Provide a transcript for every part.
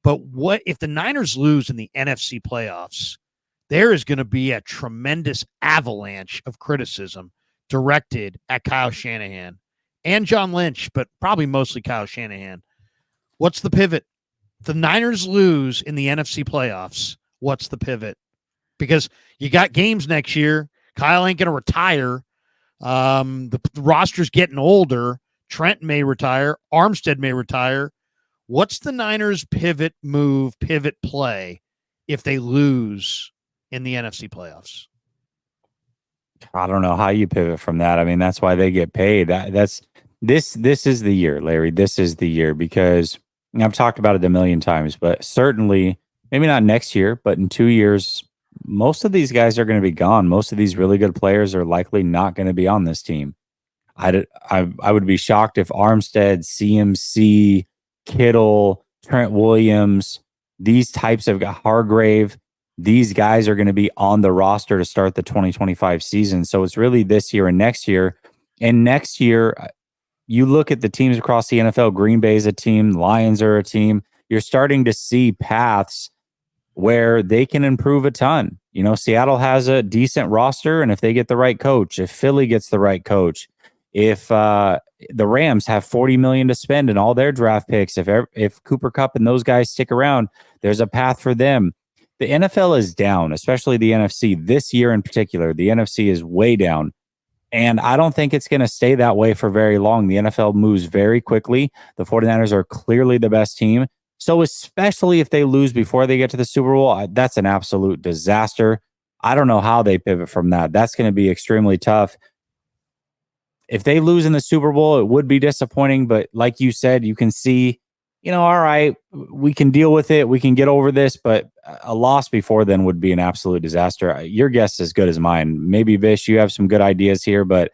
But what if the Niners lose in the NFC playoffs? There is going to be a tremendous avalanche of criticism directed at Kyle Shanahan and John Lynch, but probably mostly Kyle Shanahan. What's the pivot? The Niners lose in the NFC playoffs. What's the pivot? Because you got games next year. Kyle ain't going to retire. The roster's getting older. Trent may retire. Armstead may retire. What's the Niners' pivot move, pivot play if they lose in the NFC playoffs? I don't know how you pivot from that. I mean, that's why they get paid. This is the year, Larry. This is the year because I've talked about it a million times, but certainly maybe not next year, but in 2 years, most of these guys are going to be gone. Most of these really good players are likely not going to be on this team. I would be shocked if Armstead, CMC, Kittle, Trent Williams, these types of Hargrave, these guys are going to be on the roster to start the 2025 season. So it's really this year and next year. And next year, you look at the teams across the NFL, Green Bay is a team, Lions are a team. You're starting to see paths where they can improve a ton. You know, Seattle has a decent roster, and if they get the right coach, if Philly gets the right coach, if the Rams have $40 million to spend in all their draft picks, if Cooper Kupp and those guys stick around, there's a path for them. The NFL is down, especially the NFC this year in particular. The NFC is way down. And I don't think it's going to stay that way for very long. The NFL moves very quickly. The 49ers are clearly the best team. So especially if they lose before they get to the Super Bowl, that's an absolute disaster. I don't know how they pivot from that. That's going to be extremely tough. If they lose in the Super Bowl, it would be disappointing. But like you said, you can see, you know, all right, we can deal with it. We can get over this. But a loss before then would be an absolute disaster. Your guess is as good as mine. Maybe, Vish, you have some good ideas here, but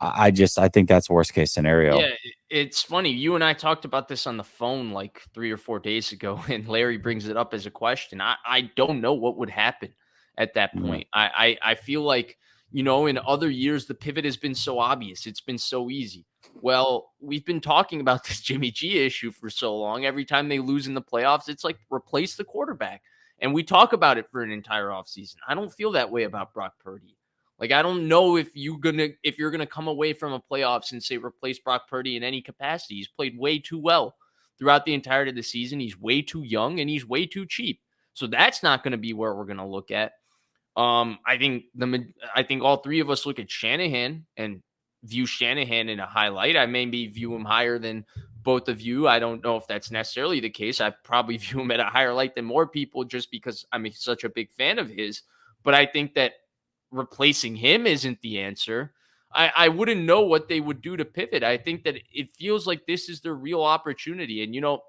I think that's worst case scenario. Yeah, it's funny. You and I talked about this on the phone like 3 or 4 days ago, and Larry brings it up as a question. I don't know what would happen at that point. I feel like, you know, in other years, the pivot has been so obvious. It's been so easy. Well, we've been talking about this Jimmy G issue for so long. Every time they lose in the playoffs, it's like replace the quarterback. And we talk about it for an entire offseason. I don't feel that way about Brock Purdy. Like, I don't know if you're gonna come away from a playoffs and say replace Brock Purdy in any capacity. He's played way too well throughout the entirety of the season. He's way too young and he's way too cheap. So that's not going to be where we're going to look at. I think all three of us look at Shanahan and view Shanahan in a highlight. I maybe view him higher than both of you. I don't know if that's necessarily the case. I probably view him at a higher light than more people just because I'm such a big fan of his. But I think that replacing him isn't the answer. I wouldn't know what they would do to pivot. I think that it feels like this is their real opportunity. And, you know,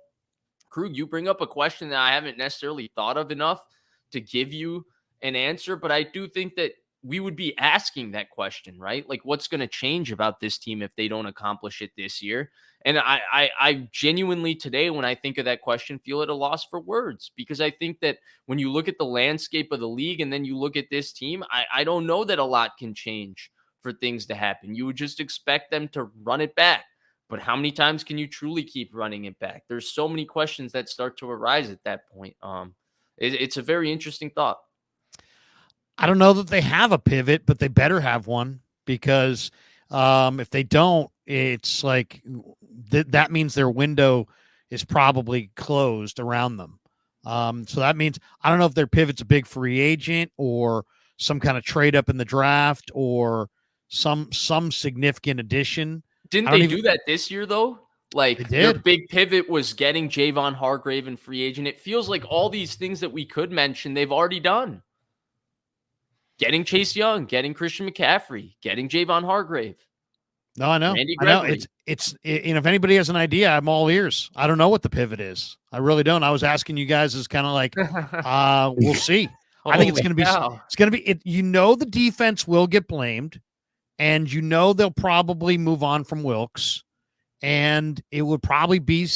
Krug, you bring up a question that I haven't necessarily thought of enough to give you an answer, but I do think that we would be asking that question, right? Like, what's going to change about this team if they don't accomplish it this year? And I genuinely today, when I think of that question, feel at a loss for words, because I think that when you look at the landscape of the league and then you look at this team, I don't know that a lot can change for things to happen. You would just expect them to run it back. But how many times can you truly keep running it back? There's so many questions that start to arise at that point. It's a very interesting thought. I don't know that they have a pivot, but they better have one, because if they don't, it's like that means their window is probably closed around them. So that means I don't know if their pivot's a big free agent or some kind of trade up in the draft or some significant addition. Didn't they do that this year, though? Like, their big pivot was getting Javon Hargrave in free agent. It feels like all these things that we could mention, they've already done. Getting Chase Young, getting Christian McCaffrey, getting Javon Hargrave. No, I know. It's if anybody has an idea, I'm all ears. I don't know what the pivot is. I really don't. I was asking you guys as kind of like, we'll see. I think it's going to be, you know, the defense will get blamed, and you know, they'll probably move on from Wilkes, and it would probably be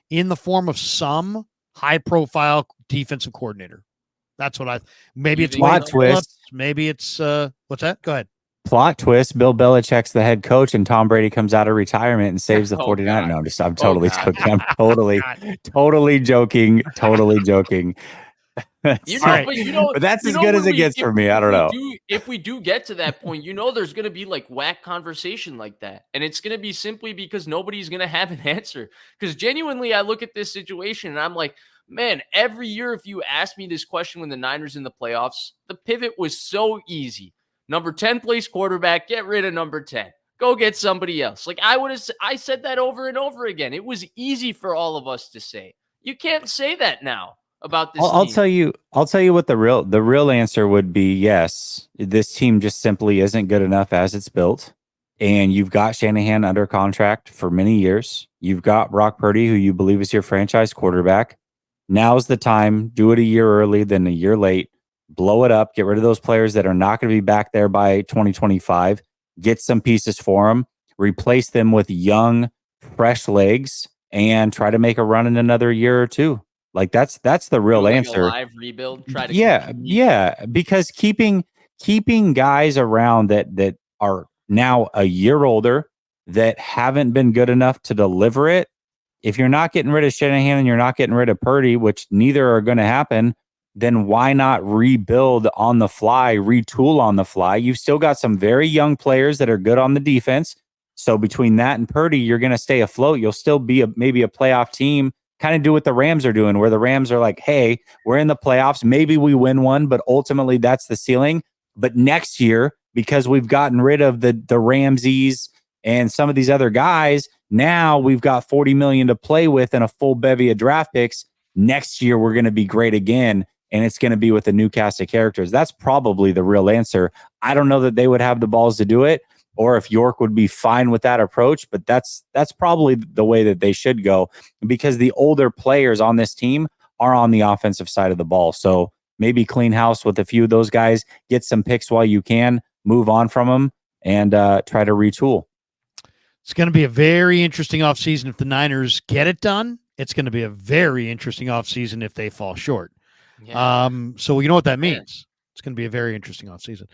in the form of some high profile defensive coordinator. That's what maybe it's plot twist. Maybe it's what's that? Go ahead. Plot twist: Bill Belichick's the head coach, and Tom Brady comes out of retirement and saves the Oh, 49. God. No, I'm Oh, totally God. joking. I'm totally joking. Totally joking. You So- know, right. but you know, but that's you as know good when as it gets for me. I don't know. If we do get to that point, you know, there's going to be like whack conversation like that, and it's going to be simply because nobody's going to have an answer. Because genuinely, I look at this situation and I'm like, man, every year if you ask me this question when the Niners in the playoffs, the pivot was so easy. Number 10 plays quarterback, get rid of number 10. Go get somebody else. Like I said that over and over again. It was easy for all of us to say. You can't say that now about this I'll team. I'll tell you what the real answer would be. Yes, this team just simply isn't good enough as it's built. And you've got Shanahan under contract for many years. You've got Brock Purdy, who you believe is your franchise quarterback. Now's the time. Do it a year early than a year late. Blow it up. Get rid of those players that are not going to be back there by 2025. Get some pieces for them. Replace them with young, fresh legs, and try to make a run in another year or two. Like that's the real Do like answer. a live rebuild. Try to compete. Yeah, because keeping guys around that are now a year older that haven't been good enough to deliver it. If you're not getting rid of Shanahan and you're not getting rid of Purdy, which neither are going to happen, then why not rebuild on the fly, retool on the fly? You've still got some very young players that are good on the defense. So between that and Purdy, you're going to stay afloat. You'll still be maybe a playoff team. Kind of do what the Rams are doing, where the Rams are like, hey, we're in the playoffs. Maybe we win one, but ultimately that's the ceiling. But next year, because we've gotten rid of the Ramses and some of these other guys, now we've got $40 million to play with and a full bevy of draft picks. Next year, we're going to be great again, and it's going to be with a new cast of characters. That's probably the real answer. I don't know that they would have the balls to do it, or if York would be fine with that approach, but that's probably the way that they should go, because the older players on this team are on the offensive side of the ball. So maybe clean house with a few of those guys, get some picks while you can, move on from them, and try to retool. It's going to be a very interesting offseason if the Niners get it done. It's going to be a very interesting offseason if they fall short. Yeah. So you know what that means. It's going to be a very interesting offseason.